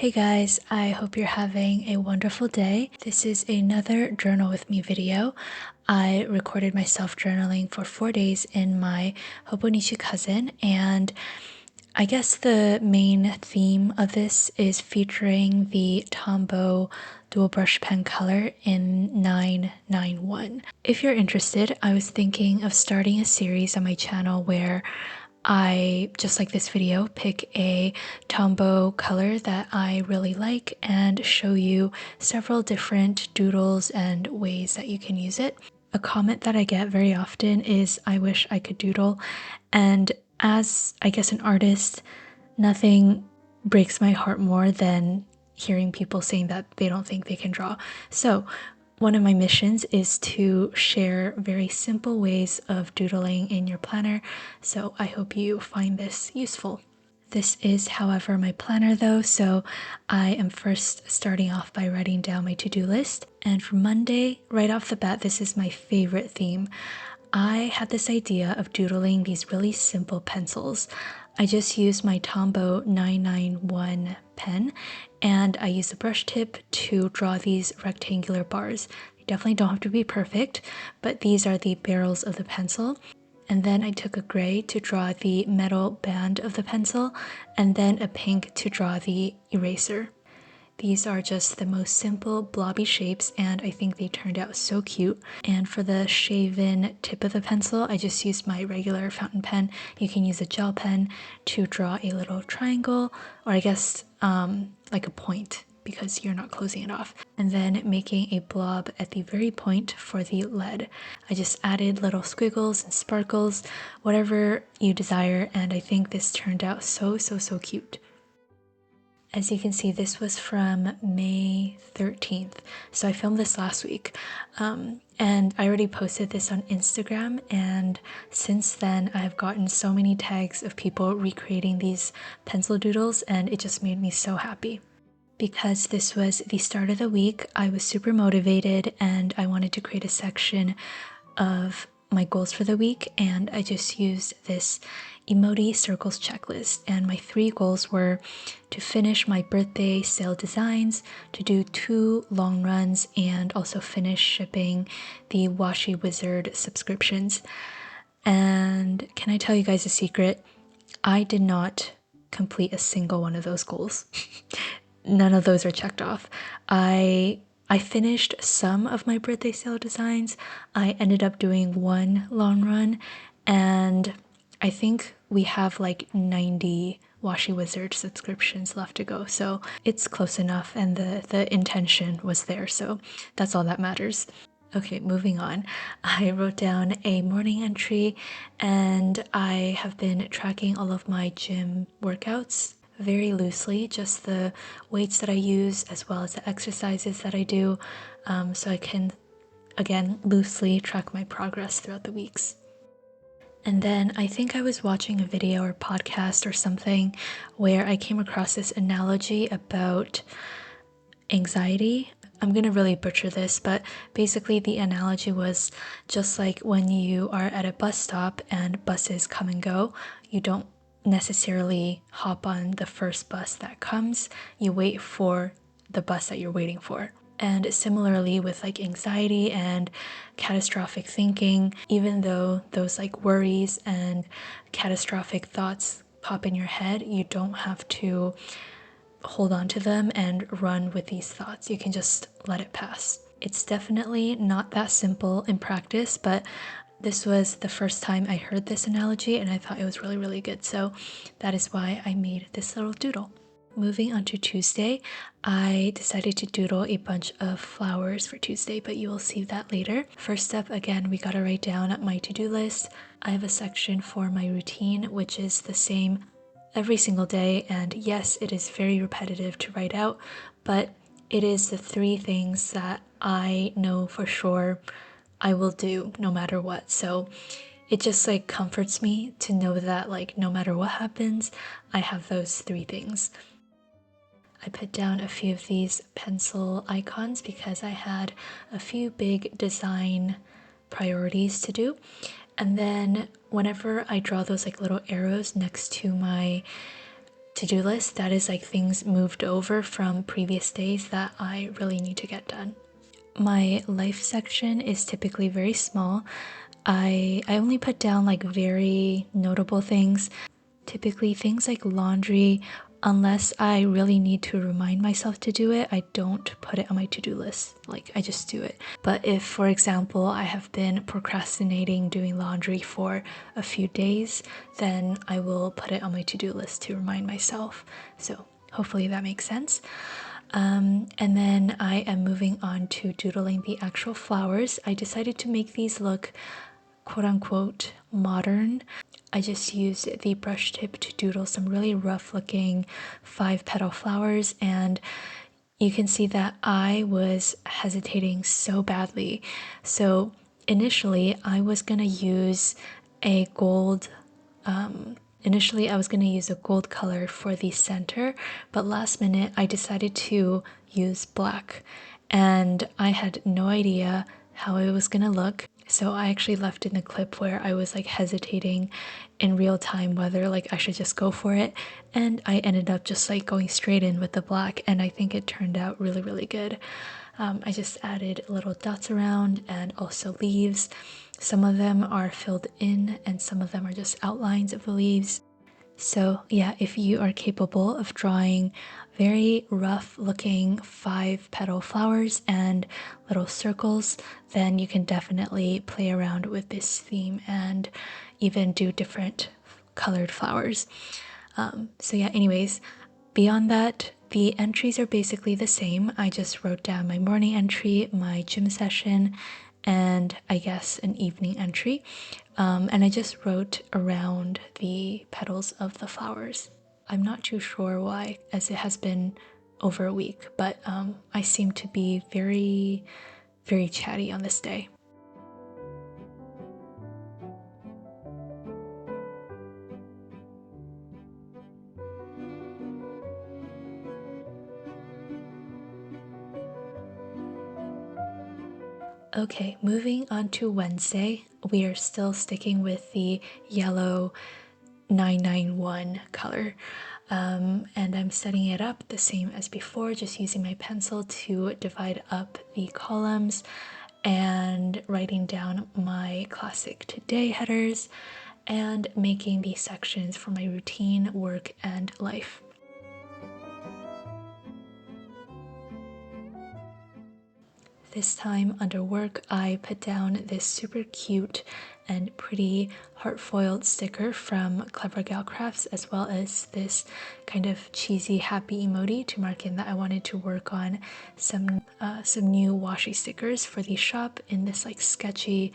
Hey guys, I hope you're having a wonderful day. This is another journal with me video. I recorded myself journaling for 4 days in my Hobonichi Cousin, and I guess the main theme of this is featuring the Tombow dual brush pen color in 991. If you're interested, I was thinking of starting a series on my channel where I, just like this video, pick a Tombow color that I really like and show you several different doodles and ways that you can use it. A comment that I get very often is, I wish I could doodle, and as, I guess, an artist, nothing breaks my heart more than hearing people saying that they don't think they can draw. So one of my missions is to share very simple ways of doodling in your planner, so I hope you find this useful. This is, however, my planner though, so I am first starting off by writing down my to-do list. And for Monday, right off the bat, this is my favorite theme. I had this idea of doodling these really simple pencils. I just used my Tombow 991 pen, and I used a brush tip to draw these rectangular bars. You definitely don't have to be perfect, but these are the barrels of the pencil. And then I took a gray to draw the metal band of the pencil, and then a pink to draw the eraser. These are just the most simple blobby shapes, and I think they turned out so cute. And for the shaven tip of the pencil, I just used my regular fountain pen. You can use a gel pen to draw a little triangle, or I guess like a point, because you're not closing it off. And then making a blob at the very point for the lead. I just added little squiggles and sparkles, whatever you desire, and I think this turned out so cute. As you can see, this was from May 13th, so I filmed this last week, and I already posted this on Instagram, and since then I've gotten so many tags of people recreating these pencil doodles, and it just made me so happy. Because this was the start of the week, I was super motivated and I wanted to create a section of my goals for the week, and I just used this emoji circles checklist, and my 3 goals were to finish my birthday sale designs, to do 2 long runs, and also finish shipping the Washi Wizard subscriptions. And can I tell you guys a secret? I did not complete a single one of those goals. None of those are checked off. I finished some of my birthday sale designs. I ended up doing 1 long run, and I think we have like 90 Washi Wizard subscriptions left to go, so it's close enough, and the intention was there, so that's all that matters. Okay, moving on. I wrote down a morning entry, and I have been tracking all of my gym workouts very loosely, just the weights that I use as well as the exercises that I do, so I can, again, loosely track my progress throughout the weeks. And then I think I was watching a video or podcast or something where I came across this analogy about anxiety. I'm gonna really butcher this, but basically the analogy was just like when you are at a bus stop and buses come and go, you don't necessarily hop on the first bus that comes, you wait for the bus that you're waiting for. And similarly with like anxiety and catastrophic thinking, even though those like worries and catastrophic thoughts pop in your head, you don't have to hold on to them and run with these thoughts. You can just let it pass. It's definitely not that simple in practice, but this was the first time I heard this analogy and I thought it was really good, so that is why I made this little doodle. Moving on to Tuesday, I decided to doodle a bunch of flowers for Tuesday, but you will see that later. First up, again, we gotta write down my to-do list. I have a section for my routine, which is the same every single day, and yes, it is very repetitive to write out, but it is the 3 things that I know for sure I will do no matter what. So it just like comforts me to know that like no matter what happens, I have those 3 things. I put down a few of these pencil icons because I had a few big design priorities to do. And then whenever I draw those like little arrows next to my to-do list. That is like things moved over from previous days that I really need to get done. My life section is typically very small. I only put down like very notable things, typically things like laundry. Unless I really need to remind myself to do it, I don't put it on my to-do list. Like, I just do it. But if, for example, I have been procrastinating doing laundry for a few days, then I will put it on my to-do list to remind myself. So hopefully that makes sense. And then I am moving on to doodling the actual flowers. I decided to make these look quote-unquote modern. I just used the brush tip to doodle some really rough looking 5-petal flowers, and you can see that I was hesitating so badly. So initially I was gonna use a gold color for the center, but last minute I decided to use black, and I had no idea how it was gonna look. So I actually left in the clip where I was like hesitating in real time whether like I should just go for it, and I ended up just like going straight in with the black, and I think it turned out really, really good. I just added little dots around and also leaves. Some of them are filled in and some of them are just outlines of the leaves. So yeah, if you are capable of drawing very rough looking 5-petal flowers and little circles, then you can definitely play around with this theme and even do different colored flowers. So yeah, anyways, beyond that, the entries are basically the same. I just wrote down my morning entry, my gym session, and I guess an evening entry. And I just wrote around the petals of the flowers. I'm not too sure why, as it has been over a week, but I seem to be very, very chatty on this day. Okay, moving on to Wednesday, we are still sticking with the yellow 991 color. And I'm setting it up the same as before, just using my pencil to divide up the columns and writing down my classic today headers and making the sections for my routine, work, and life. This time under work, I put down this super cute and pretty heart foiled sticker from Clever Gal Crafts, as well as this kind of cheesy happy emoji to mark in that I wanted to work on some new washi stickers for the shop in this like sketchy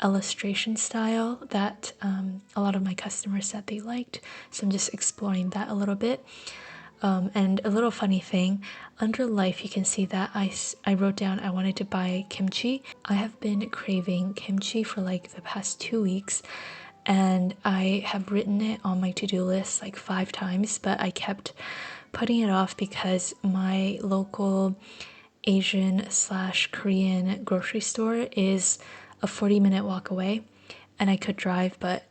illustration style that a lot of my customers said they liked. So I'm just exploring that a little bit. And a little funny thing, under life you can see that I wrote down I wanted to buy kimchi. I have been craving kimchi for like the past 2 weeks, and I have written it on my to-do list like 5 times, but I kept putting it off because my local Asian/Korean grocery store is a 40-minute walk away, and I could drive, but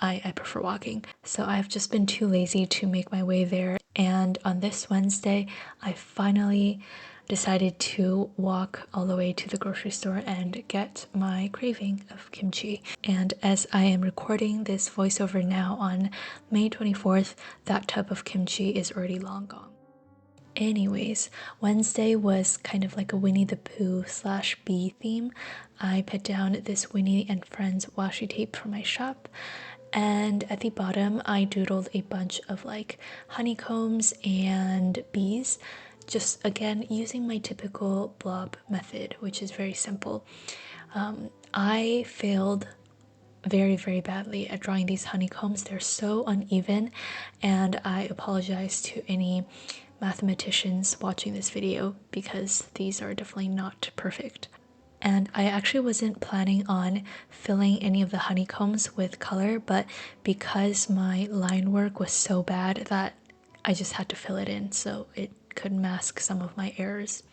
I prefer walking. So I've just been too lazy to make my way there. And on this Wednesday, I finally decided to walk all the way to the grocery store and get my craving of kimchi. And as I am recording this voiceover now on May 24th, that tub of kimchi is already long gone. Anyways, Wednesday was kind of like a Winnie the Pooh / bee theme. I put down this Winnie and Friends washi tape from my shop, and at the bottom I doodled a bunch of like honeycombs and bees, just again using my typical blob method, which is very simple. I failed very, very badly at drawing these honeycombs. They're so uneven, and I apologize to any mathematicians watching this video because these are definitely not perfect. And I actually wasn't planning on filling any of the honeycombs with color, but because my line work was so bad that I just had to fill it in so it could mask some of my errors.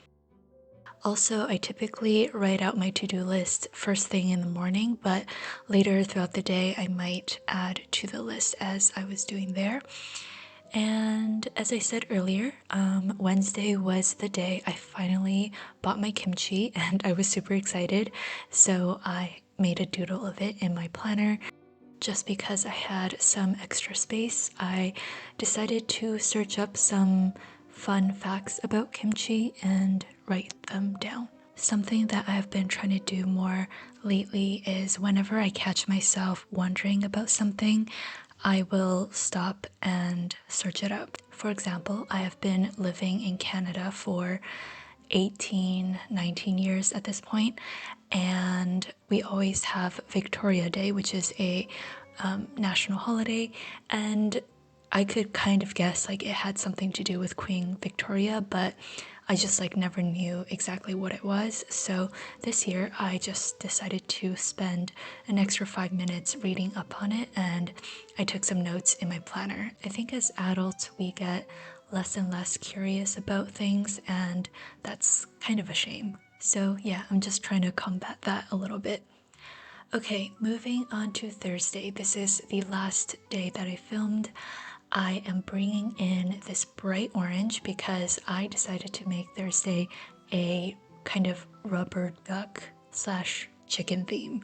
Also, I typically write out my to-do list first thing in the morning, but later throughout the day I might add to the list as I was doing there. And as I said earlier, Wednesday was the day I finally bought my kimchi and I was super excited. So I made a doodle of it in my planner. Just because I had some extra space, I decided to search up some fun facts about kimchi and write them down. Something that I've been trying to do more lately is whenever I catch myself wondering about something, I will stop and search it up. For example, I have been living in Canada for 19 years at this point, and we always have Victoria Day, which is a national holiday, and I could kind of guess like it had something to do with Queen Victoria, but I just like never knew exactly what it was. So this year I just decided to spend an extra 5 minutes reading up on it, and I took some notes in my planner. I think as adults we get less and less curious about things, and that's kind of a shame. So yeah, I'm just trying to combat that a little bit. Okay, moving on to Thursday. This is the last day that I filmed. I am bringing in this bright orange because I decided to make Thursday a kind of rubber duck / chicken theme.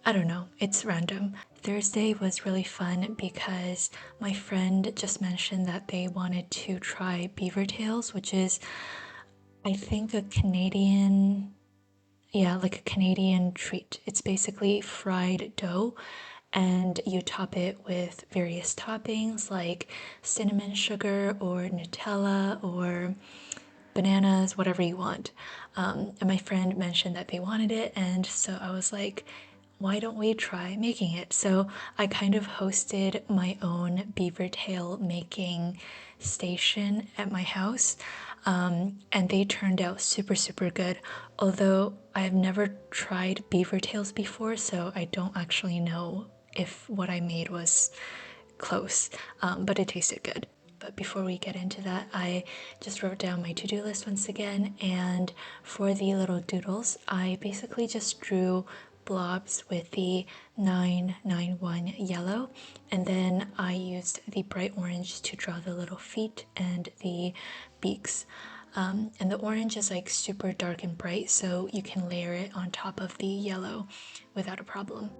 I don't know, it's random. Thursday was really fun because my friend just mentioned that they wanted to try beaver tails, which is, I think, a Canadian treat. It's basically fried dough and you top it with various toppings like cinnamon sugar or Nutella or bananas, whatever you want. And my friend mentioned that they wanted it, and so I was like, why don't we try making it? So I kind of hosted my own beaver tail making station at my house, and they turned out super good. Although I have never tried beaver tails before, so I don't actually know if what I made was close, but it tasted good. But before we get into that, I just wrote down my to-do list once again, and for the little doodles, I basically just drew blobs with the 991 yellow, and then I used the bright orange to draw the little feet and the beaks. And the orange is like super dark and bright, so you can layer it on top of the yellow without a problem.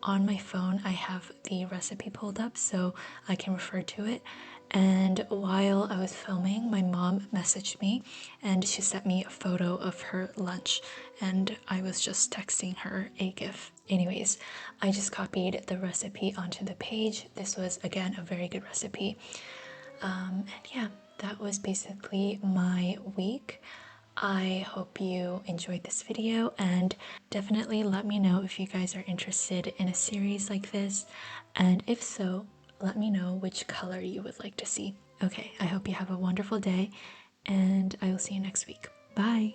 On my phone, I have the recipe pulled up so I can refer to it. And while I was filming, my mom messaged me and she sent me a photo of her lunch, and I was just texting her a GIF. Anyways, I just copied the recipe onto the page. This was, again, a very good recipe. And yeah, that was basically my week. I hope you enjoyed this video, and definitely let me know if you guys are interested in a series like this, and if so, let me know which color you would like to see. Okay, I hope you have a wonderful day, and I will see you next week. Bye!